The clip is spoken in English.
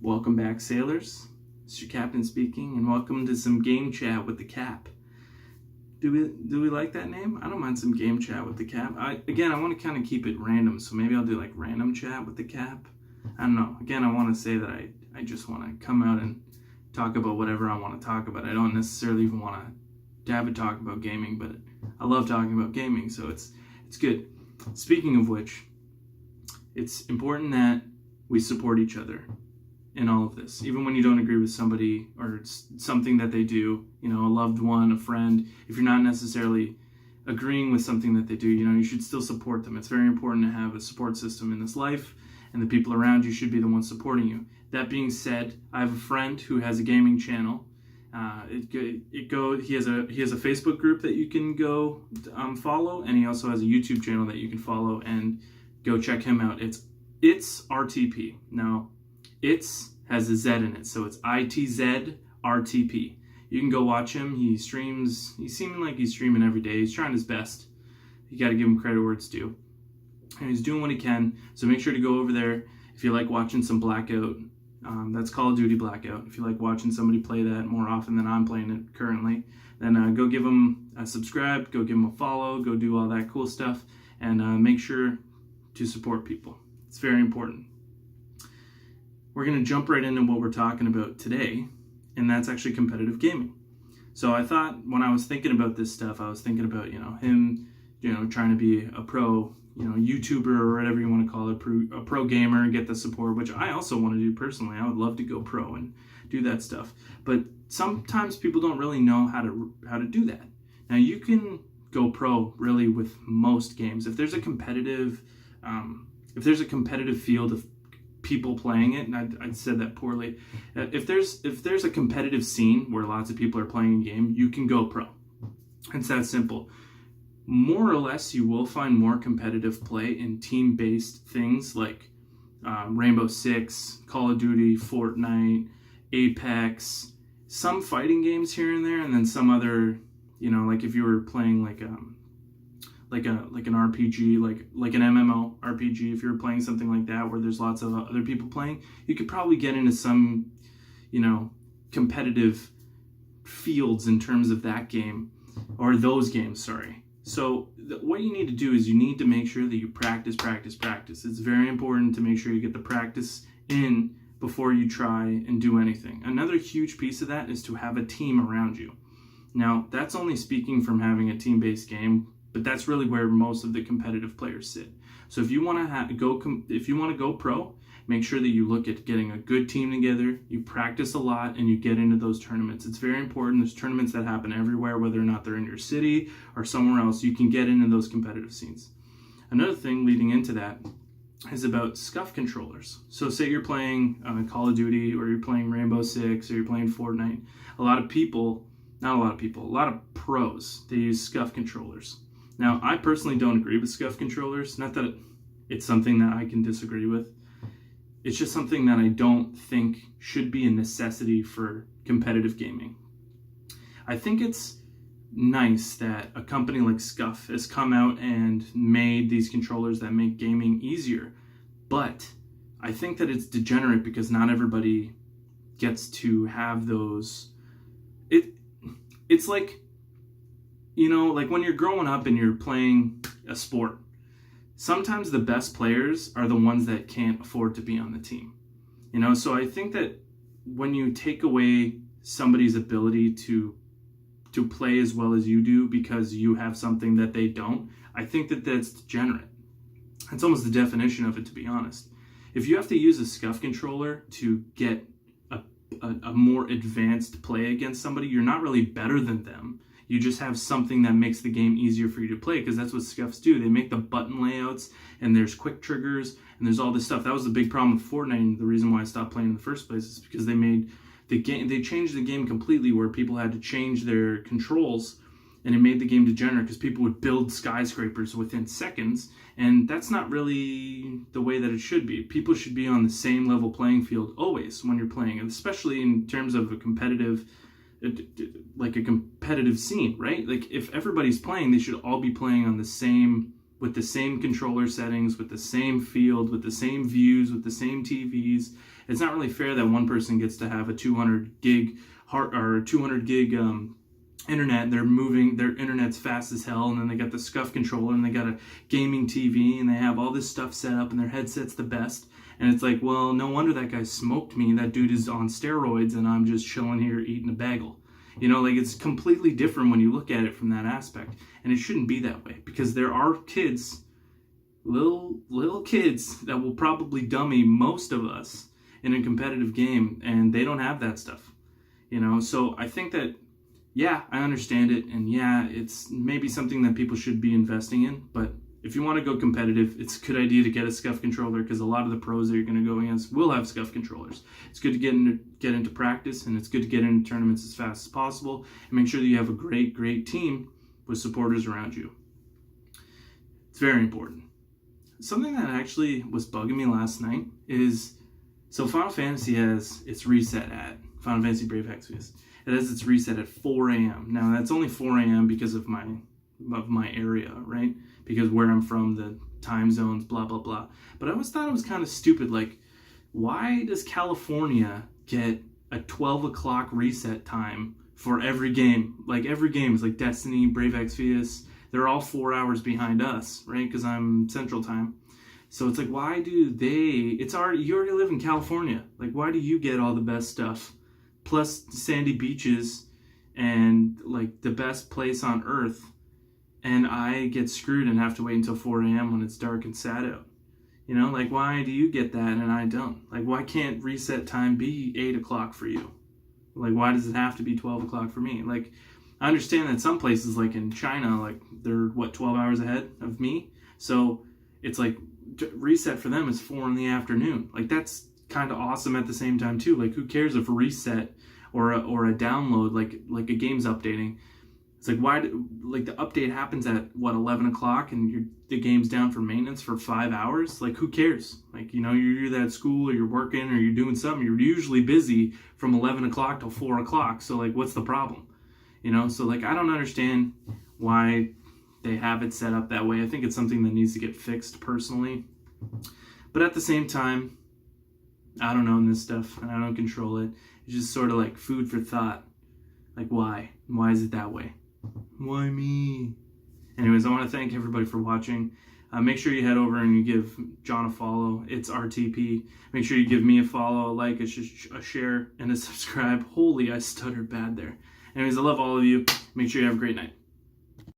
Welcome back, sailors. It's your captain speaking, and welcome to some game chat with the Cap. Do we like that name? I don't mind some game chat with the Cap. I want to kind of keep it random, so maybe I'll do like random chat with the Cap. I don't know. Again, I want to say that I just want to come out and talk about whatever I want to talk about. I don't necessarily even want to have a talk about gaming, but I love talking about gaming, so it's good. Speaking of which, it's important that we support each other in all of this, even when you don't agree with somebody or it's something that they do, a loved one, a friend. If you're not necessarily agreeing with something that they do, you should still support them. It's very important to have a support system in this life, and the people around you should be the ones supporting you. That being said, I have a friend who has a gaming channel. He has a Facebook group that you can go follow, and he also has a YouTube channel that you can follow and go check him out. It's RTP. Now, has a Z in it, so it's ITZRTP. You can go watch him. He streams. He's seeming like he's streaming every day. He's trying his best. You got to give him credit where it's due. And he's doing what he can. So make sure to go over there if you like watching some Blackout. That's Call of Duty Blackout. If you like watching somebody play that more often than I'm playing it currently, then go give him a subscribe. Go give him a follow. Go do all that cool stuff, and make sure to support people. It's very important. We're going to jump right into what we're talking about today, and that's actually competitive gaming. So I thought when I was thinking about this stuff, I was thinking about, him, trying to be a pro, YouTuber or whatever you want to call it, a pro gamer, get the support, which I also want to do personally. I would love to go pro and do that stuff. But sometimes people don't really know how to do that. Now, you can go pro really with most games. If there's a competitive field of people playing it, and I said that poorly. If there's a competitive scene where lots of people are playing a game, you can go pro. It's that simple. More or less, you will find more competitive play in team-based things like Rainbow Six, Call of Duty, Fortnite, Apex, some fighting games here and there, and then some other, like if you were playing like an RPG, like an MMO RPG, if you're playing something like that where there's lots of other people playing, you could probably get into some, competitive fields in terms of that game, or those games, sorry. So what you need to do is you need to make sure that you practice. It's very important to make sure you get the practice in before you try and do anything. Another huge piece of that is to have a team around you. Now, that's only speaking from having a team-based game, but that's really where most of the competitive players sit. So if you want to go pro, make sure that you look at getting a good team together, you practice a lot, and you get into those tournaments. It's very important. There's tournaments that happen everywhere, whether or not they're in your city or somewhere else. You can get into those competitive scenes. Another thing leading into that is about SCUF controllers. So say you're playing Call of Duty, or you're playing Rainbow Six, or you're playing Fortnite. A lot of pros, they use SCUF controllers. Now, I personally don't agree with SCUF controllers. Not that it's something that I can disagree with. It's just something that I don't think should be a necessity for competitive gaming. I think it's nice that a company like SCUF has come out and made these controllers that make gaming easier. But I think that it's degenerate because not everybody gets to have those. It's like, like when you're growing up and you're playing a sport, sometimes the best players are the ones that can't afford to be on the team. So I think that when you take away somebody's ability to play as well as you do because you have something that they don't, I think that that's degenerate. That's almost the definition of it, to be honest. If you have to use a SCUF controller to get a more advanced play against somebody, you're not really better than them. You just have something that makes the game easier for you to play, because that's what SCUFs do. They make the button layouts, and there's quick triggers, and there's all this stuff. That was the big problem with Fortnite, and the reason why I stopped playing in the first place is because they changed the game completely, where people had to change their controls, and it made the game degenerate because people would build skyscrapers within seconds, and that's not really the way that it should be. People should be on the same level playing field always when you're playing, especially in terms of a competitive scene, right? Like if everybody's playing, they should all be playing on the same with the same controller settings, with the same field, with the same views, with the same TVs. It's not really fair that one person gets to have a 200 gig internet. They're moving their internet's fast as hell, and then they got the SCUF controller, and they got a gaming TV, and they have all this stuff set up, and their headset's the best. And it's like, well, no wonder that guy smoked me. That dude is on steroids, and I'm just chilling here eating a bagel. You know, like, it's completely different when you look at it from that aspect. And it shouldn't be that way, because there are kids, little kids, that will probably dummy most of us in a competitive game, and they don't have that stuff. You know, so I think that, yeah, I understand it, and yeah, it's maybe something that people should be investing in, but if you want to go competitive, it's a good idea to get a SCUF controller, because a lot of the pros that you're going to go against will have SCUF controllers. It's good to get into practice, and it's good to get into tournaments as fast as possible, and make sure that you have a great team with supporters around you. It's very important. Something that actually was bugging me last night is, so Final Fantasy has its reset at Final Fantasy Brave Exvius. It has its reset at 4 a.m. Now, that's only 4 a.m. because of my area, right? Because where I'm from, the time zones, blah, blah, blah. But I always thought it was kind of stupid. Like, why does California get a 12 o'clock reset time for every game? Like, every game is like Destiny, Brave Exvius. They're all 4 hours behind us, right? Because I'm Central Time. So it's like, why do they... you already live in California. Like, why do you get all the best stuff? Plus sandy beaches and, like, the best place on Earth. And I get screwed and have to wait until 4 a.m. when it's dark and sad out. You know, like, why do you get that and I don't? Like, why can't reset time be 8 o'clock for you? Like, why does it have to be 12 o'clock for me? Like, I understand that some places, like in China, like, they're, 12 hours ahead of me? So it's like, reset for them is 4 in the afternoon. Like, that's kind of awesome at the same time, too. Like, who cares if a reset or a download, like a game's updating, it's like, why the update happens at 11 o'clock and the game's down for maintenance for 5 hours? Like, who cares? Like, you know, you're either at school or you're working or you're doing something. You're usually busy from 11 o'clock till 4 o'clock. So, like, what's the problem? You know, so, like, I don't understand why they have it set up that way. I think it's something that needs to get fixed personally. But at the same time, I don't own this stuff and I don't control it. It's just sort of like food for thought. Like, why? Why is it that way? Why me? Anyways, I want to thank everybody for watching. Make sure you head over and you give John a follow. It's RTP. Make sure you give me a follow, a like, a share, and a subscribe. Holy, I stuttered bad there. Anyways, I love all of you. Make sure you have a great night.